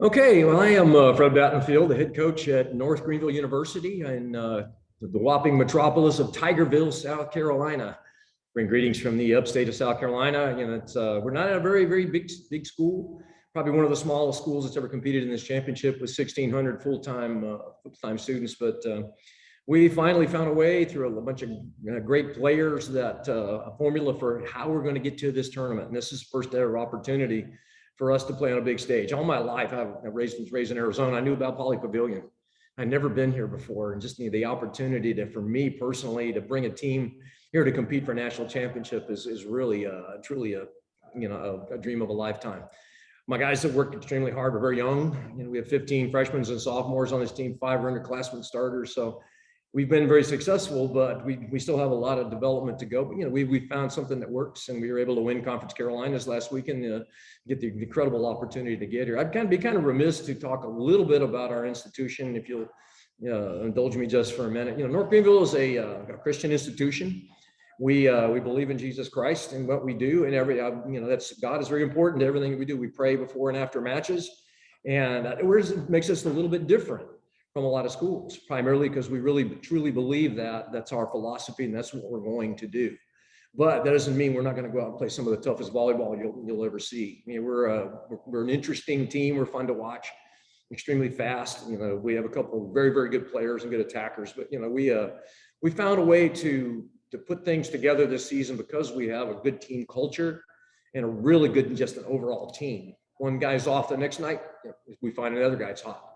Okay, well, I am Fred Battenfield, the head coach at North Greenville University in the whopping metropolis of Tigerville, South Carolina. Bring greetings from the upstate of South Carolina. You know, we're not a very big school. Probably one of the smallest schools that's ever competed in this championship with 1,600 full-time students. But we finally found a way through a bunch of great players that a formula for how we're going to get to this tournament. And this is the first ever opportunity for us to play on a big stage. All my life, I was raised in Arizona. I knew about Poly Pavilion. I'd never been here before, and just the opportunity for me personally to bring a team here to compete for a national championship is really truly a dream of a lifetime. My guys have worked extremely hard. We're very young. You know, we have 15 freshmen and sophomores on this team, 5 underclassmen starters. So we've been very successful, but we still have a lot of development to go. But you know, we found something that works, and we were able to win Conference Carolinas last weekend, get the incredible opportunity to get here. I'd be kind of remiss to talk a little bit about our institution, if you'll indulge me just for a minute. You know, North Greenville is a Christian institution. We believe in Jesus Christ and what we do, and that's God is very important to everything we do. We pray before and after matches, and it makes us a little bit different from a lot of schools, primarily because we really truly believe that that's our philosophy and that's what we're going to do. But that doesn't mean we're not going to go out and play some of the toughest volleyball you'll ever see. I mean, we're an interesting team. We're fun to watch, extremely fast. You know, we have a couple of very good players and good attackers. But you know, we found a way to put things together this season because we have a good team culture and a really good just an overall team. One guy's off the next night, we find another guy's hot.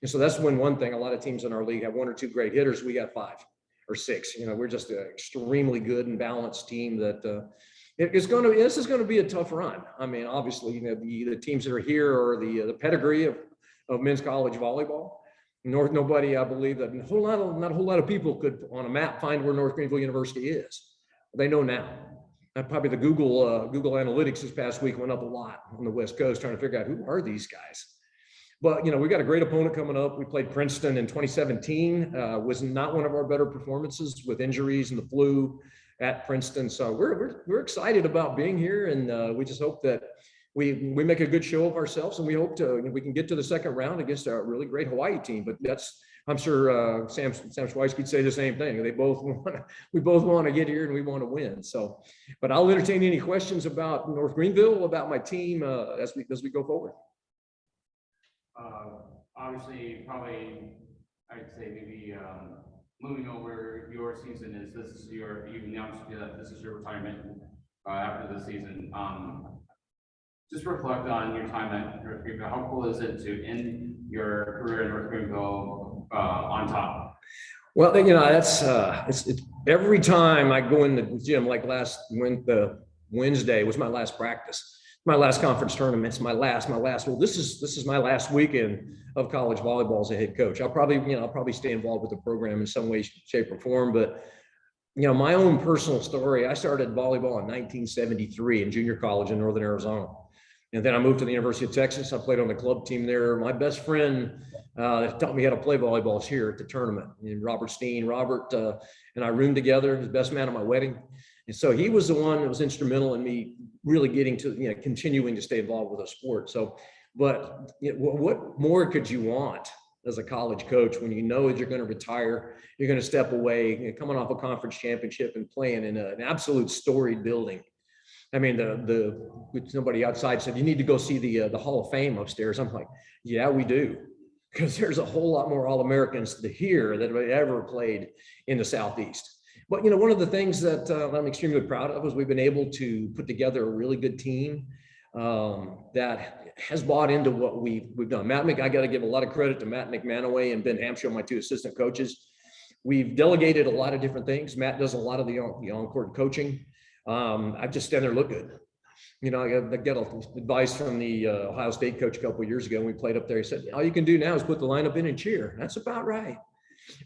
And so that's one thing. A lot of teams in our league have 1 or 2 great hitters. We got 5 or 6. You know, we're just an extremely good and balanced team that this is going to be a tough run. I mean, obviously, you know, the teams that are here are the pedigree of men's college volleyball. Nobody, I believe, that not a whole lot of people could on a map find where North Greenville University is. They know now. Probably the Google Analytics this past week went up a lot on the West Coast trying to figure out who are these guys. But, you know, we got a great opponent coming up. We played Princeton in 2017. Was not one of our better performances with injuries and the flu at Princeton. So we're excited about being here, and we just hope that we make a good show of ourselves, and we hope we can get to the second round against a really great Hawaii team. But I'm sure Sam Schweisky would say the same thing. We both want to get here and we want to win. So, but I'll entertain any questions about North Greenville, about my team as we go forward. Obviously, probably, I'd say maybe moving over your season you've announced that this is your retirement after the season. Just reflect on your time at North Greenville. How cool is it to end your career at North Greenville on top? Well, you know, that's it's every time I go in the gym, like Wednesday was my last practice. My last conference tournament. It's my last. Well, this is my last weekend of college volleyball as a head coach. I'll probably stay involved with the program in some way, shape, or form. But you know, my own personal story. I started volleyball in 1973 in junior college in Northern Arizona, and then I moved to the University of Texas. I played on the club team there. My best friend that taught me how to play volleyball is here at the tournament. And Robert Steen. Robert and I roomed together. He was the best man at my wedding. And so he was the one that was instrumental in me really getting to, continuing to stay involved with the sport. So, but what more could you want as a college coach when you know that you're going to retire, you're going to step away, coming off a conference championship and playing in an absolute storied building. I mean, somebody outside said, you need to go see the Hall of Fame upstairs. I'm like, yeah, we do. Because there's a whole lot more All-Americans here that have ever played in the Southeast. But, you know, one of the things that I'm extremely proud of is we've been able to put together a really good team that has bought into what we've done. I got to give a lot of credit to Matt McManaway and Ben Hampshire, my 2 assistant coaches. We've delegated a lot of different things. Matt does a lot of the on-court coaching. I just stand there and look good. You know, I got advice from the Ohio State coach a couple of years ago when we played up there. He said, all you can do now is put the lineup in and cheer. That's about right.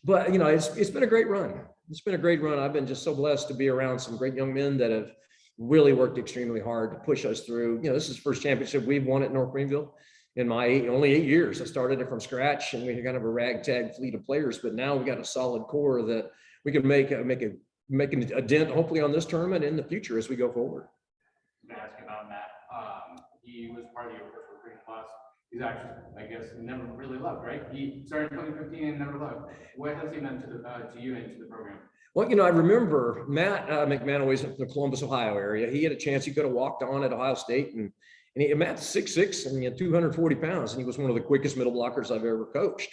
But, you know, it's been a great run. It's been a great run. I've been just so blessed to be around some great young men that have really worked extremely hard to push us through. You know, this is the first championship we've won at North Greenville in my only 8 years. I started it from scratch, and we had kind of a ragtag fleet of players, but now we've got a solid core that we can make a dent, hopefully, on this tournament in the future as we go forward. I'm going to ask you about Matt. He was part of your first recruiting class. he's actually, I guess, never really left, right? He started in 2015 and never left. What has he meant to you and to the program? Well, I remember Matt McManaway's from the Columbus, Ohio area. He had a chance. He could have walked on at Ohio State, and Matt's 6'6" and 240 pounds, and he was one of the quickest middle blockers I've ever coached.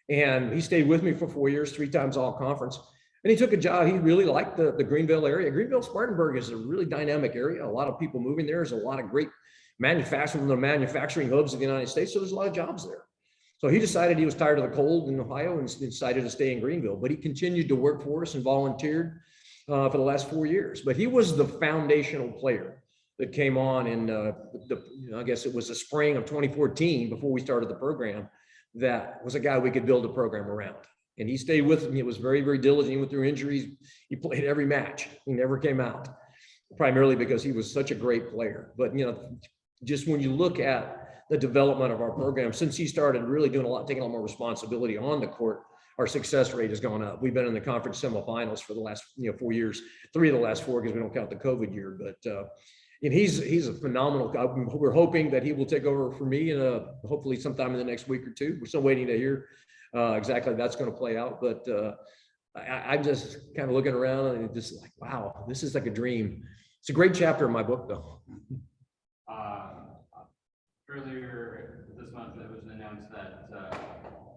And he stayed with me for 4 years, 3 times all conference. And he took a job. He really liked the Greenville area. Greenville, Spartanburg is a really dynamic area. A lot of people moving there. There's a lot of great manufacturing hubs of the United States. So there's a lot of jobs there. So he decided he was tired of the cold in Ohio and decided to stay in Greenville. But he continued to work for us and volunteered for the last 4 years. But he was the foundational player that came on in I guess it was the spring of 2014 before we started the program. That was a guy we could build a program around. And he stayed with me. It was very, very diligent. He went through injuries. He played every match. He never came out, primarily because he was such a great player. But, just when you look at the development of our program, since he started really taking a lot more responsibility on the court, our success rate has gone up. We've been in the conference semifinals for the last 4 years, 3 of the last 4 because we don't count the COVID year. But and he's a phenomenal guy. We're hoping that he will take over for me hopefully sometime in the next week or 2. We're still waiting to hear exactly how that's going to play out. But I'm just kind of looking around and just like, wow, this is like a dream. It's a great chapter in my book, though. Earlier this month, it was announced that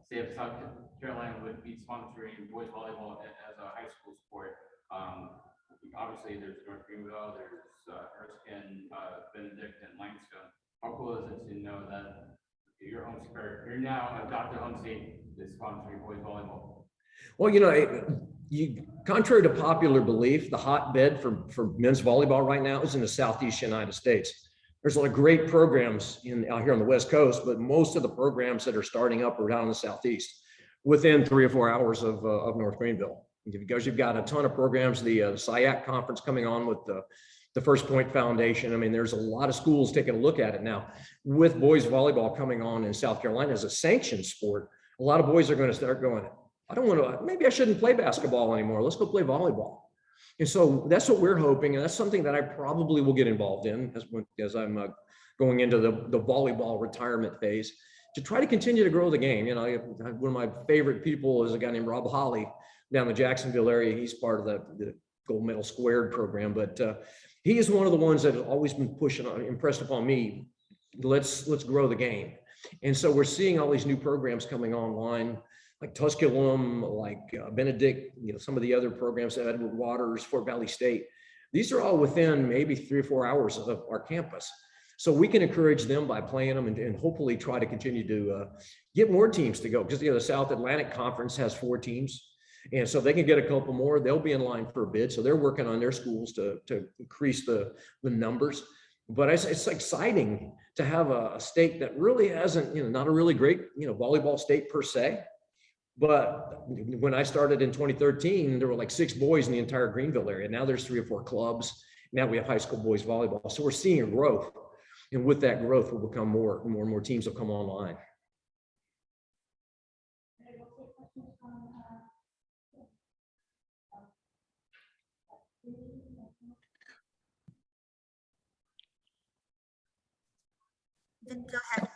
State of South Carolina would be sponsoring boys volleyball as a high school sport. Obviously, there's North Greenville, there's Erskine, Benedict, and Langston. How cool is it to know that your now adopted home state is sponsoring boys volleyball? Well, contrary to popular belief, the hotbed for men's volleyball right now is in the Southeast United States. There's a lot of great programs out here on the West Coast, but most of the programs that are starting up are down in the Southeast, within 3 or 4 hours of North Greenville. Because you've got a ton of programs, the SIAC conference coming on with the First Point Foundation. I mean, there's a lot of schools taking a look at it now. With boys volleyball coming on in South Carolina as a sanctioned sport, a lot of boys are going to start going, maybe I shouldn't play basketball anymore. Let's go play volleyball. And so that's what we're hoping. And that's something that I probably will get involved in as I'm going into the volleyball retirement phase, to try to continue to grow the game. One of my favorite people is a guy named Rob Holly down in the Jacksonville area. He's part of the Gold Medal Squared program, but he is one of the ones that has always been impressed upon me. Let's grow the game. And so we're seeing all these new programs coming online, like Tusculum, like Benedict, some of the other programs, Edward Waters, Fort Valley State. These are all within maybe 3 or 4 hours of our campus. So we can encourage them by playing them and hopefully try to continue to get more teams to go. Because the South Atlantic Conference has 4 teams. And so they can get a couple more. They'll be in line for a bid. So they're working on their schools to increase the numbers. But it's exciting to have a state that really hasn't, not a really great, volleyball state per se. But when I started in 2013, there were like 6 boys in the entire Greenville area. Now there's 3 or 4 clubs. Now we have high school boys volleyball. So we're seeing a growth. And with that growth will become more and more teams will come online. Go ahead.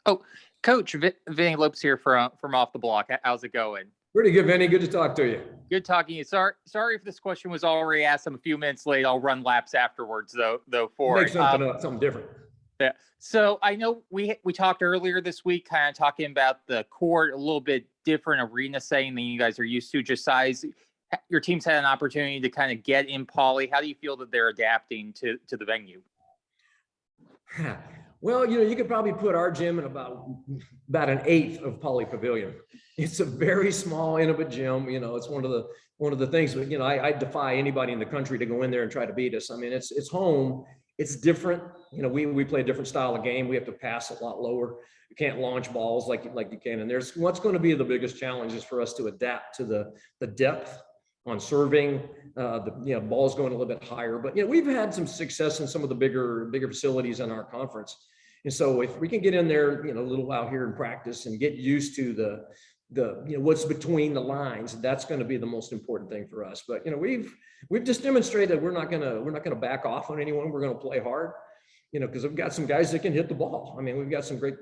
Oh, Coach, Vinny Lopes here from Off the Block. How's it going? Pretty good, Vinny. Good to talk to you. Good talking to you. Sorry if this question was already asked. I'm a few minutes late. I'll run laps afterwards, though. Make something up, something different. Yeah. So I know we talked earlier this week, kind of talking about the court, a little bit different arena setting than you guys are used to, just size. Your team's had an opportunity to kind of get in poly. How do you feel that they're adapting to the venue? Well, you could probably put our gym in about an 1/8 of Poly Pavilion. It's a very small, intimate gym. It's one of the things. I defy anybody in the country to go in there and try to beat us. I mean, it's home. It's different. We play a different style of game. We have to pass a lot lower. You can't launch balls like you can. And there's what's going to be the biggest challenge is for us to adapt to the depth on serving, balls going a little bit higher. But we've had some success in some of the bigger facilities in our conference. And so if we can get in there, a little while here and practice and get used to the what's between the lines, that's going to be the most important thing for us. But we've just demonstrated that we're not gonna back off on anyone. We're going to play hard. because we've got some guys that can hit the ball. I mean, we've got some great,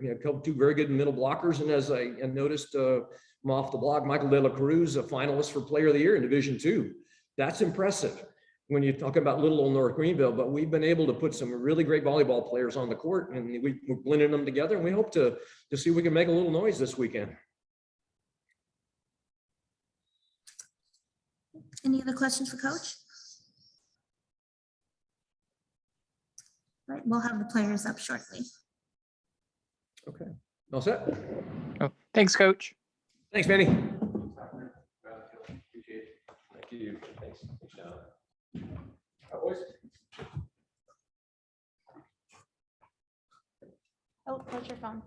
two very good middle blockers. And as I noticed from off the block, Michael De La Cruz, a finalist for Player of the Year in Division II. That's impressive when you talk about little old North Greenville, but we've been able to put some really great volleyball players on the court, and we're blending them together, and we hope to see if we can make a little noise this weekend. Any other questions for Coach? Right, we'll have the players up shortly. Okay, all set? Oh, thanks, Coach. Thanks, Manny. Appreciate it. Thank you. Thanks. Oh, Coach, your phone.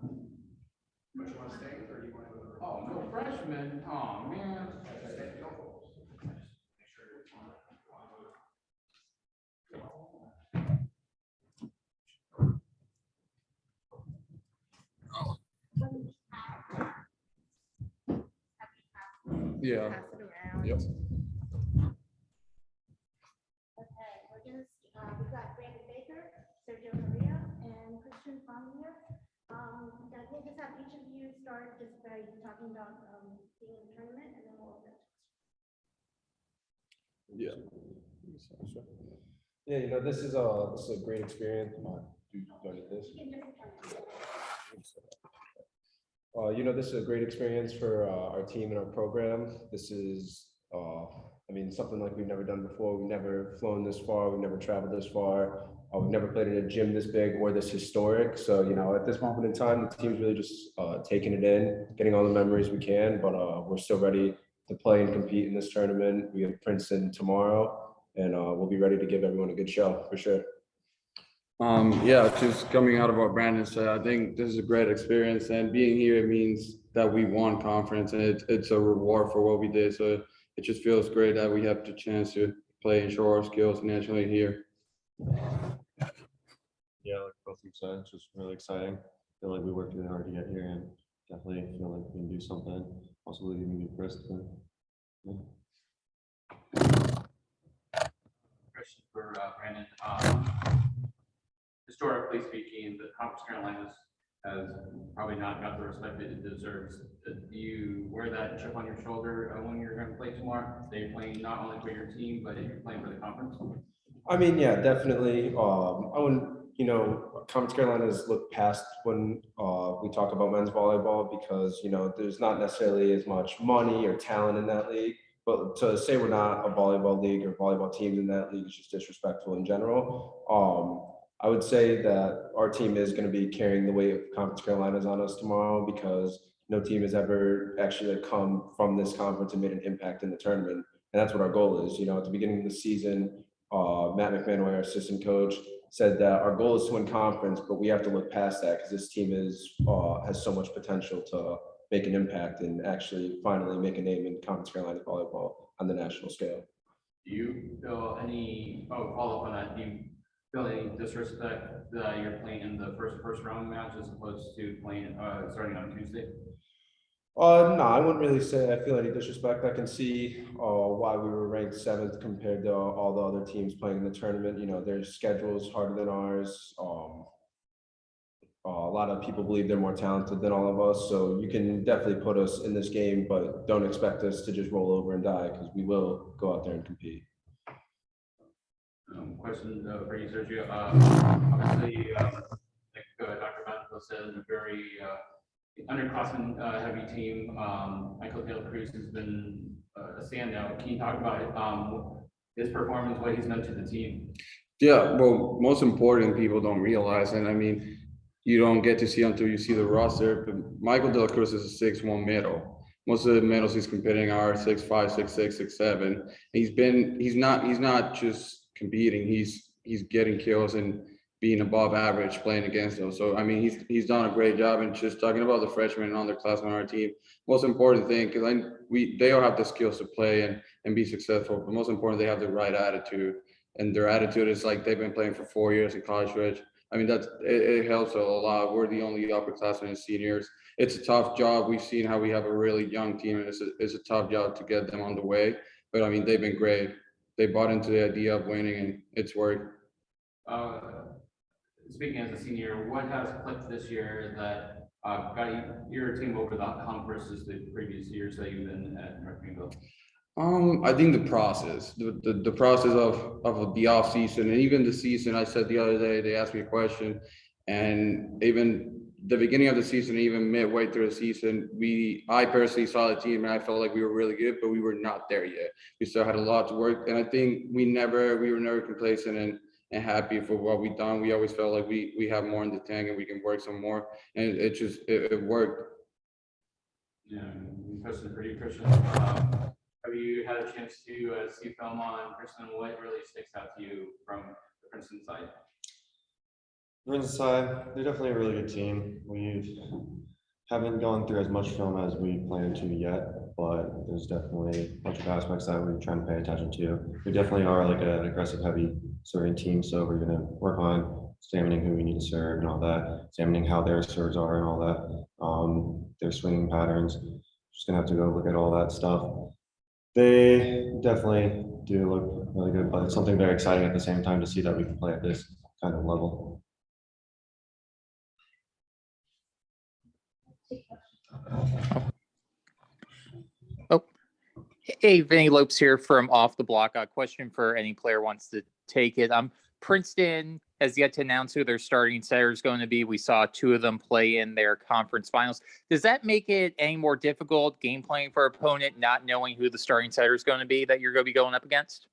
Oh, no freshman. Oh, man. Yeah. Pass it around. Yep. Okay, we've got Brandon Baker, Sergio Maria, and Christian Fournier. We'll just have each of you start just by talking about being in the tournament, and then we'll open it. Yeah. Yeah, this is a great experience. This is a great experience for our team and our program. This is, something like we've never done before. We've never flown this far. We've never traveled this far. We've never played in a gym this big or this historic. So, at this moment in time, the team's really just taking it in, getting all the memories we can, but we're still ready to play and compete in this tournament. We have Princeton tomorrow, and we'll be ready to give everyone a good show for sure. Just coming out of what Brandon said, I think this is a great experience, and being here means that we won conference, and it's a reward for what we did. So it just feels great that we have the chance to play and show our skills nationally here. Yeah, like both of you said, it's just really exciting. I feel like we worked really hard to get here, and definitely feel like we can do something, possibly even be Princeton. Yeah. Question for Brandon. Historically speaking, the Conference Carolinas has probably not got the respect that it deserves. Do you wear that chip on your shoulder when you're going to play tomorrow? They're playing not only for your team, but you're playing for the conference? Yeah, definitely. I wouldn't, Conference Carolinas look past when we talk about men's volleyball because, there's not necessarily as much money or talent in that league. But to say we're not a volleyball league or volleyball teams in that league is just disrespectful in general. I would say that our team is going to be carrying the weight of Conference Carolinas on us tomorrow because no team has ever actually come from this conference and made an impact in the tournament. And that's what our goal is. At the beginning of the season, Matt McManaway, our assistant coach, said that our goal is to win conference, but we have to look past that because this team has so much potential to make an impact and actually finally make a name in Conference Carolina volleyball on the national scale. Do you feel any, follow up on that, do you feel any disrespect that you're playing in the first round match as opposed to playing starting on Tuesday? No, I wouldn't really say I feel any disrespect. I can see why we were ranked 7th compared to all the other teams playing in the tournament. Their schedule is harder than ours. A lot of people believe they're more talented than all of us, so you can definitely put us in this game, but don't expect us to just roll over and die because we will go out there and compete. Question for you, Sergio. Obviously, like Dr. Banco said, a very underclassmen heavy team. Michael De La Cruz has been a standout. Can you talk about his performance, what he's meant to the team? Yeah, well, most important, people don't realize, and you don't get to see until you see the roster. But Michael De La Cruz is a 6'1" medal. Most of the medals he's competing are 6'5", 6'6", 6'7". He's not just competing. He's getting kills and being above average playing against them. So he's done a great job. And just talking about the freshmen and underclassmen on our team, most important thing, because they all have the skills to play and be successful. But most important, they have the right attitude. And their attitude is like they've been playing for 4 years in college, Rich. It helps a lot. We're the only upperclassmen and seniors. It's a tough job. We've seen how we have a really young team, and it's a tough job to get them on the way. But they've been great. They bought into the idea of winning, and it's worked. speaking as a senior, what has clicked this year that got your team over the hump versus the previous years that you've been at North Greenville? I think the process, the process of the off season and even the season. I said the other day, they asked me a question, and even the beginning of the season, even midway through the season, I personally saw the team and I felt like we were really good, but we were not there yet. We still had a lot to work, and I think we were never complacent and happy for what we've done. We always felt like we have more in the tank and we can work some more, and it worked. Yeah, question for you, Christian. Have you had a chance to see film on Princeton? What really sticks out to you from the Princeton side? Princeton side, they're definitely a really good team. We haven't gone through as much film as we planned to yet, but there's definitely a bunch of aspects that we're trying to pay attention to. We definitely are like an aggressive, heavy serving team, so we're going to work on examining who we need to serve and all that, examining how their serves are and all that, their swinging patterns. Just gonna have to go look at all that stuff. They definitely do look really good, but it's something very exciting at the same time to see that we can play at this kind of level. Oh, hey, Vinny Lopes here from Off the Block. A question for any player wants to take it. Princeton has yet to announce who their starting setter is going to be. We saw two of them play in their conference finals. Does that make it any more difficult game playing for opponent, not knowing who the starting setter is going to be that you're going to be going up against?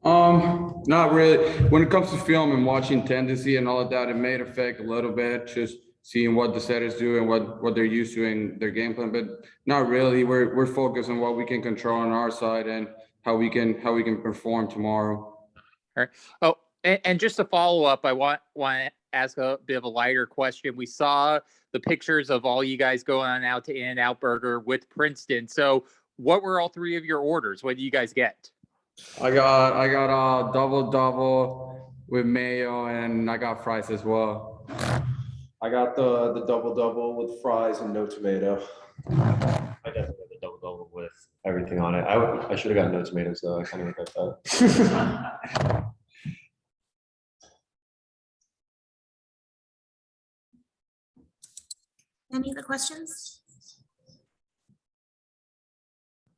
Not really. When it comes to film and watching tendency and all of that, it may affect a little bit, just seeing what the setters do and what they're used to in their game plan, but not really. We're focused on what we can control on our side and how we can perform tomorrow. All right. Oh, and just to follow up, I want to ask a bit of a lighter question. We saw the pictures of all you guys going on out to In-N-Out Burger with Princeton. So what were all three of your orders? What did you guys get? I got a double with mayo, and I got fries as well. I got the double with fries and no tomato. I definitely got the double with everything on it. I should have got no tomatoes though. I kind of regret that. Any other questions?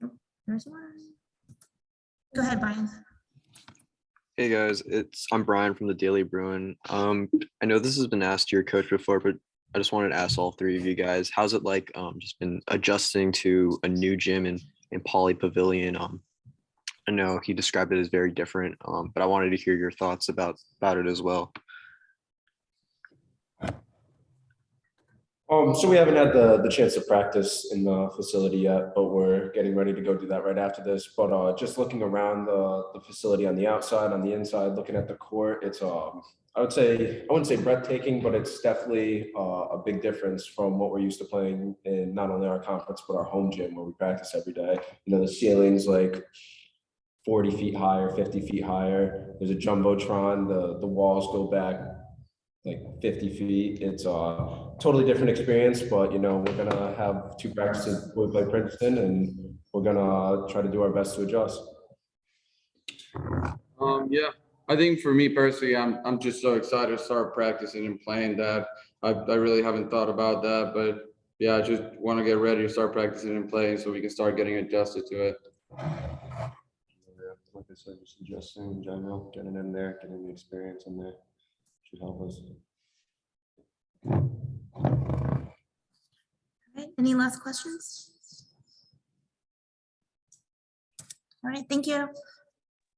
Nope, there's one. Go ahead, Brian. Hey guys, I'm Brian from the Daily Bruin. I know this has been asked to your coach before, but I just wanted to ask all three of you guys, how's it like just been adjusting to a new gym in Poly Pavilion? I know he described it as very different, but I wanted to hear your thoughts about it as well. So we haven't had the chance to practice in the facility yet, but we're getting ready to go do that right after this. But just looking around the facility on the outside, on the inside, looking at the court, it's I wouldn't say breathtaking, but it's definitely a big difference from what we're used to playing in not only our conference but our home gym where we practice every day. You know, the ceiling's like 40 feet higher, 50 feet higher. There's a jumbotron. The walls go back like 50 feet. It's a totally different experience, but you know, we're gonna have two practices before we play Princeton, and we're gonna try to do our best to adjust. Yeah, I think for me personally, I'm just so excited to start practicing and playing that. I really haven't thought about that, but yeah, I just want to get ready to start practicing and playing so we can start getting adjusted to it. Like I said, just adjusting in general, getting in there, getting the experience in there should help us. All right, any last questions? All right, thank you.